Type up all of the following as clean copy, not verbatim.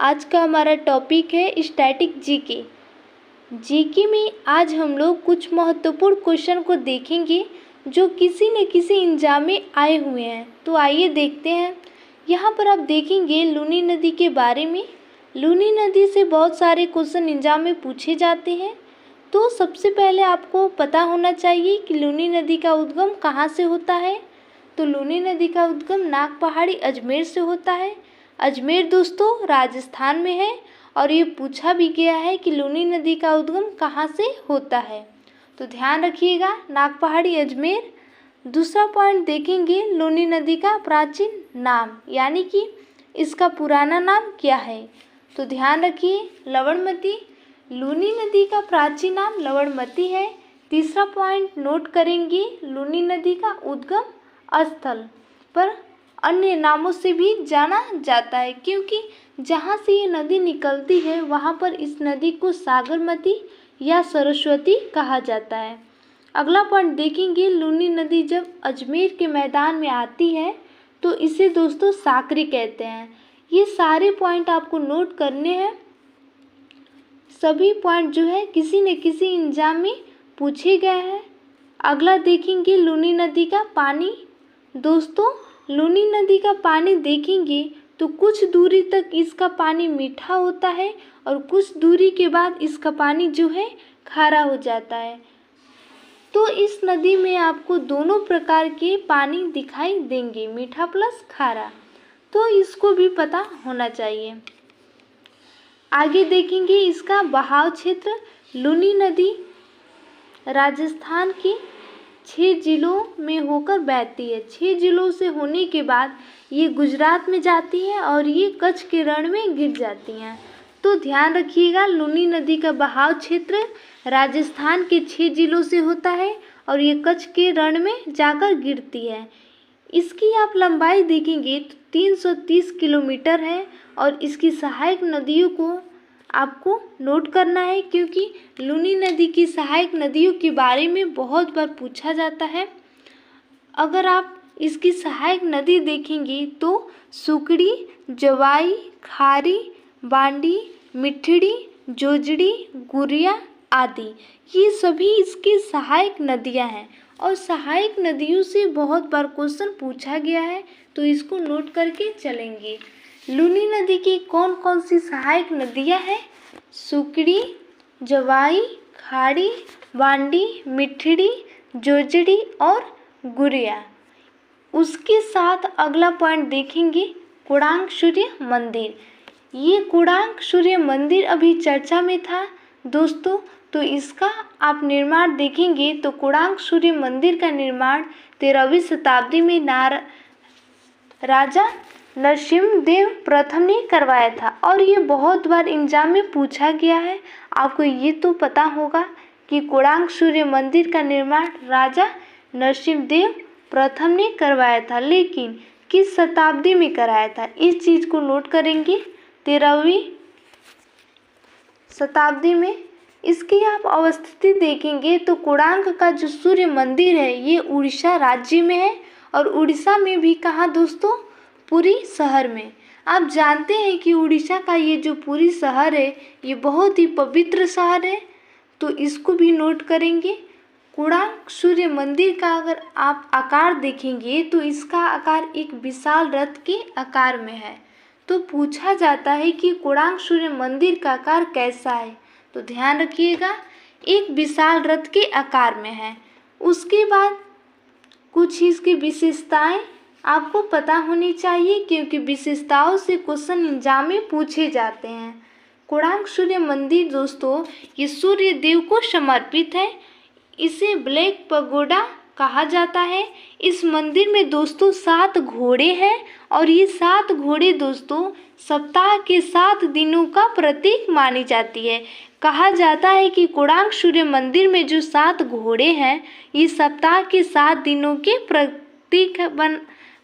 आज का हमारा टॉपिक है स्टैटिक जीके। जीके में आज हम लोग कुछ महत्वपूर्ण क्वेश्चन को देखेंगे जो किसी न किसी एग्जाम में आए हुए हैं। तो आइए देखते हैं। यहाँ पर आप देखेंगे लूनी नदी के बारे में। लूनी नदी से बहुत सारे क्वेश्चन एग्जाम में पूछे जाते हैं। तो सबसे पहले आपको पता होना चाहिए कि लूनी नदी का उद्गम कहाँ से होता है। तो लूनी नदी का उद्गम नाग पहाड़ी अजमेर से होता है। अजमेर दोस्तों राजस्थान में है और ये पूछा भी गया है कि लूनी नदी का उद्गम कहाँ से होता है। तो ध्यान रखिएगा, नाग पहाड़ी अजमेर। दूसरा पॉइंट देखेंगे, लूनी नदी का प्राचीन नाम यानी कि इसका पुराना नाम क्या है। तो ध्यान रखिए, लवणमती। लूनी नदी का प्राचीन नाम लवणमती है। तीसरा पॉइंट नोट करेंगे, लूनी नदी का उद्गम स्थल पर अन्य नामों से भी जाना जाता है, क्योंकि जहाँ से ये नदी निकलती है वहाँ पर इस नदी को सागरमती या सरस्वती कहा जाता है। अगला पॉइंट देखेंगे, लूनी नदी जब अजमेर के मैदान में आती है तो इसे दोस्तों साकरी कहते हैं। ये सारे पॉइंट आपको नोट करने हैं। सभी पॉइंट जो है किसी न किसी एग्जाम में पूछे गए हैं। अगला देखेंगे, लूनी नदी का पानी। दोस्तों लूनी नदी का पानी देखेंगे तो कुछ दूरी तक इसका पानी मीठा होता है और कुछ दूरी के बाद इसका पानी जो है खारा हो जाता है। तो इस नदी में आपको दोनों प्रकार के पानी दिखाई देंगे, मीठा प्लस खारा। तो इसको भी पता होना चाहिए। आगे देखेंगे इसका बहाव क्षेत्र। लूनी नदी राजस्थान के 6 जिलों में होकर बहती है। 6 जिलों से होने के बाद ये गुजरात में जाती है और ये कच्छ के रण में गिर जाती हैं। तो ध्यान रखिएगा, लूनी नदी का बहाव क्षेत्र राजस्थान के 6 जिलों से होता है और ये कच्छ के रण में जाकर गिरती है। इसकी आप लंबाई देखेंगे तो 330 किलोमीटर है और इसकी सहायक नदियों को आपको नोट करना है, क्योंकि लूनी नदी की सहायक नदियों के बारे में बहुत बार पूछा जाता है। अगर आप इसकी सहायक नदी देखेंगे तो सुकड़ी, जवाई, खारी, बांडी, मिठड़ी, जोजड़ी, गुरिया आदि ये सभी इसकी सहायक नदियां हैं और सहायक नदियों से बहुत बार क्वेश्चन पूछा गया है। तो इसको नोट करके चलेंगे। लूनी नदी की कौन कौन सी सहायक नदियां हैं? सुकड़ी, जवाई, खाड़ी, बांडी, मिठड़ी, जोजड़ी और गुरिया। उसके साथ अगला पॉइंट देखेंगे, कोणार्क सूर्य मंदिर। ये कोणार्क सूर्य मंदिर अभी चर्चा में था दोस्तों। तो इसका आप निर्माण देखेंगे तो कोणार्क सूर्य मंदिर का निर्माण 13वीं शताब्दी में राजा नरसिंहदेव प्रथम ने करवाया था और ये बहुत बार एग्जाम में पूछा गया है। आपको ये तो पता होगा कि कोणार्क सूर्य मंदिर का निर्माण राजा नरसिंहदेव प्रथम ने करवाया था, लेकिन किस शताब्दी में कराया था इस चीज़ को नोट करेंगे, 13वीं शताब्दी में। इसकी आप अवस्थिति देखेंगे तो कोणार्क का जो सूर्य मंदिर है ये उड़ीसा राज्य में है और उड़ीसा में भी कहाँ दोस्तों, पुरी शहर में। आप जानते हैं कि उड़ीसा का ये जो पुरी शहर है ये बहुत ही पवित्र शहर है। तो इसको भी नोट करेंगे। कोणार्क सूर्य मंदिर का अगर आप आकार देखेंगे तो इसका आकार एक विशाल रथ के आकार में है। तो पूछा जाता है कि कोणार्क सूर्य मंदिर का आकार कैसा है। तो ध्यान रखिएगा, एक विशाल रथ के आकार में है। उसके बाद कुछ इसकी विशेषताएं आपको पता होनी चाहिए, क्योंकि विशेषताओं से क्वेश्चन एग्जाम में पूछे जाते हैं। कोणार्क सूर्य मंदिर दोस्तों ये सूर्य देव को समर्पित है। इसे ब्लैक पगोडा कहा जाता है। इस मंदिर में दोस्तों 7 घोड़े हैं और ये 7 घोड़े दोस्तों सप्ताह के 7 दिनों का प्रतीक मानी जाती है। कहा जाता है कि कोणार्क सूर्य मंदिर में जो 7 घोड़े हैं ये सप्ताह के 7 दिनों के प्रतीक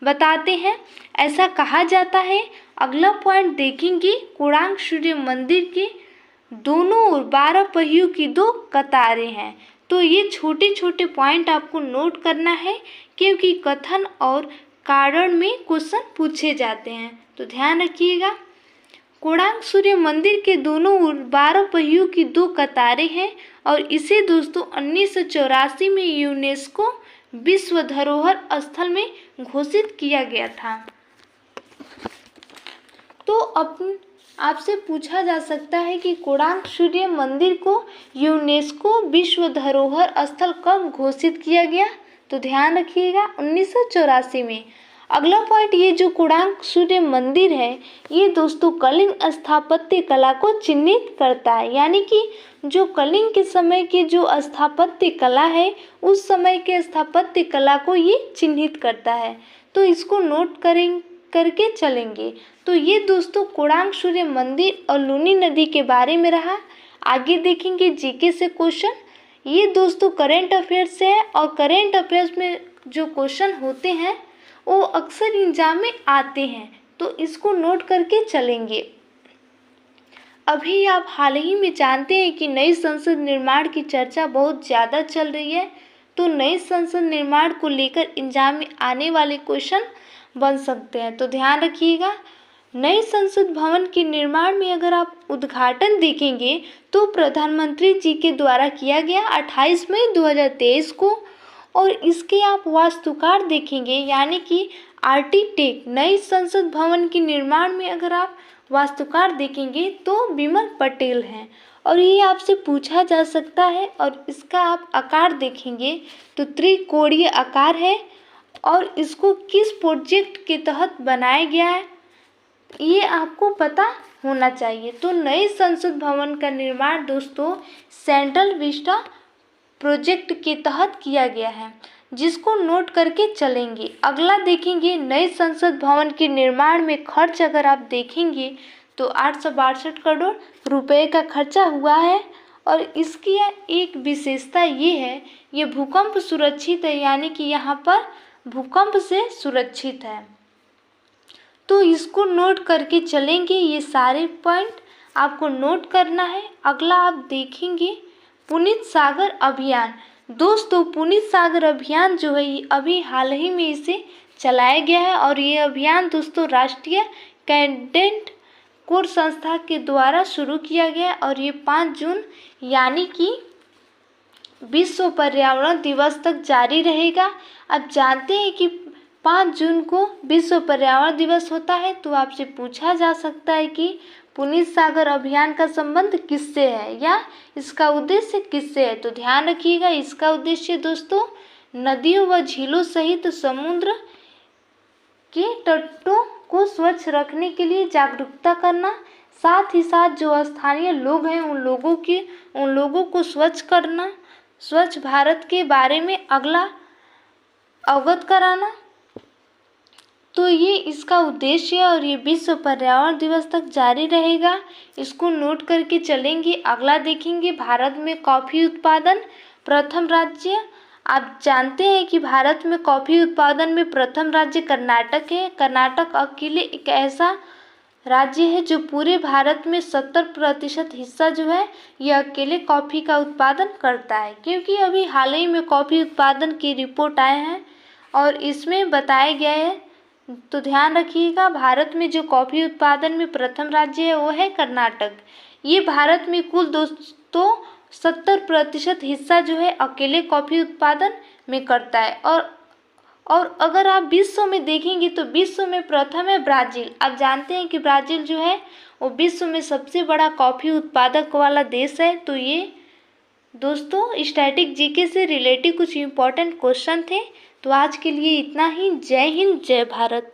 बताते हैं, ऐसा कहा जाता है। अगला पॉइंट देखेंगे, कोणार्क सूर्य मंदिर के दोनों ओर 12 पहियों की 2 कतारें हैं। तो ये छोटे छोटे पॉइंट आपको नोट करना है, क्योंकि कथन और कारण में क्वेश्चन पूछे जाते हैं। तो ध्यान रखिएगा। कोणार्क सूर्य मंदिर के दोनों ओर 12 पहियों की 2 कतारें हैं और इसे दोस्तों 1984 में यूनेस्को विश्व धरोहर स्थल में घोषित किया गया था। तो आपसे पूछा जा सकता है कि कोणार्क सूर्य मंदिर को यूनेस्को विश्व धरोहर स्थल कब घोषित किया गया? तो ध्यान रखिएगा 1984 में। अगला पॉइंट, ये जो कोणार्क सूर्य मंदिर है ये दोस्तों कलिंग स्थापत्य कला को चिन्हित करता है, यानी कि जो कलिंग के समय की जो स्थापत्य कला है उस समय के स्थापत्य कला को ये चिन्हित करता है। तो इसको नोट करके चलेंगे। तो ये दोस्तों कोणार्क सूर्य मंदिर और लूनी नदी के बारे में रहा। आगे देखेंगे जीके से क्वेश्चन। ये दोस्तों करेंट अफेयर्स से है और करेंट अफेयर्स में जो क्वेश्चन होते हैं वो अक्सर एग्जाम में आते हैं, तो इसको नोट करके चलेंगे। अभी आप हाल ही में जानते हैं कि नई संसद निर्माण की चर्चा बहुत ज़्यादा चल रही है। तो नई संसद निर्माण को लेकर एग्जाम में आने वाले क्वेश्चन बन सकते हैं, तो ध्यान रखिएगा। नए संसद भवन के निर्माण में अगर आप उद्घाटन देखेंगे तो प्रधानमंत्री जी के द्वारा किया गया 28 मई 2023 को, और इसके आप वास्तुकार देखेंगे यानी कि आर्किटेक्ट नई संसद भवन के निर्माण में अगर आप वास्तुकार देखेंगे तो विमल पटेल हैं। और ये आपसे पूछा जा सकता है और इसका आप आकार देखेंगे तो त्रिकोणीय आकार है और इसको किस प्रोजेक्ट के तहत बनाया गया है ये आपको पता होना चाहिए। तो नए संसद भवन का निर्माण दोस्तों सेंट्रल विस्टा प्रोजेक्ट के तहत किया गया है, जिसको नोट करके चलेंगे। अगला देखेंगे नए संसद भवन के निर्माण में खर्च अगर आप देखेंगे तो 862 करोड़ रुपए का खर्चा हुआ है। और इसकी एक विशेषता ये है, ये भूकंप सुरक्षित है, यानी कि यहाँ पर भूकंप से सुरक्षित है। तो इसको नोट करके चलेंगे। ये सारे पॉइंट आपको नोट करना है। अगला आप देखेंगे पुनीत सागर अभियान। दोस्तों पुनीत सागर अभियान जो है ये अभी हाल ही में इसे चलाया गया है और ये अभियान दोस्तों राष्ट्रीय कैडेट कोर संस्था के द्वारा शुरू किया गया है और ये 5 जून यानी कि विश्व पर्यावरण दिवस तक जारी रहेगा। अब जानते हैं कि 5 जून को विश्व पर्यावरण दिवस होता है, तो आपसे पूछा जा सकता है कि पुनीत सागर अभियान का संबंध किससे है या इसका उद्देश्य किससे है। तो ध्यान रखिएगा, इसका उद्देश्य दोस्तों नदियों व झीलों सहित समुद्र के तटों को स्वच्छ रखने के लिए जागरूकता करना, साथ ही साथ जो स्थानीय लोग हैं उन लोगों को स्वच्छ करना, स्वच्छ भारत के बारे में अवगत कराना। तो ये इसका उद्देश्य है और ये विश्व पर्यावरण दिवस तक जारी रहेगा। इसको नोट करके चलेंगे। अगला देखेंगे भारत में कॉफ़ी उत्पादन प्रथम राज्य। आप जानते हैं कि भारत में कॉफ़ी उत्पादन में प्रथम राज्य कर्नाटक है। कर्नाटक अकेले एक ऐसा राज्य है जो पूरे भारत में 70% हिस्सा जो है ये अकेले कॉफ़ी का उत्पादन करता है, क्योंकि अभी हाल ही में कॉफ़ी उत्पादन की रिपोर्ट आए हैं और इसमें बताया गया है। तो ध्यान रखिएगा, भारत में जो कॉफ़ी उत्पादन में प्रथम राज्य है वो है कर्नाटक। ये भारत में कुल दोस्तों 70% हिस्सा जो है अकेले कॉफ़ी उत्पादन में करता है। और अगर आप विश्व में देखेंगे तो विश्व में प्रथम है ब्राज़ील। आप जानते हैं कि ब्राज़ील जो है वो विश्व में सबसे बड़ा कॉफ़ी उत्पादक वाला देश है। तो ये दोस्तों स्टैटिक जीके से रिलेटेड कुछ इम्पोर्टेंट क्वेश्चन थे। तो आज के लिए इतना ही। जय हिंद, जय भारत।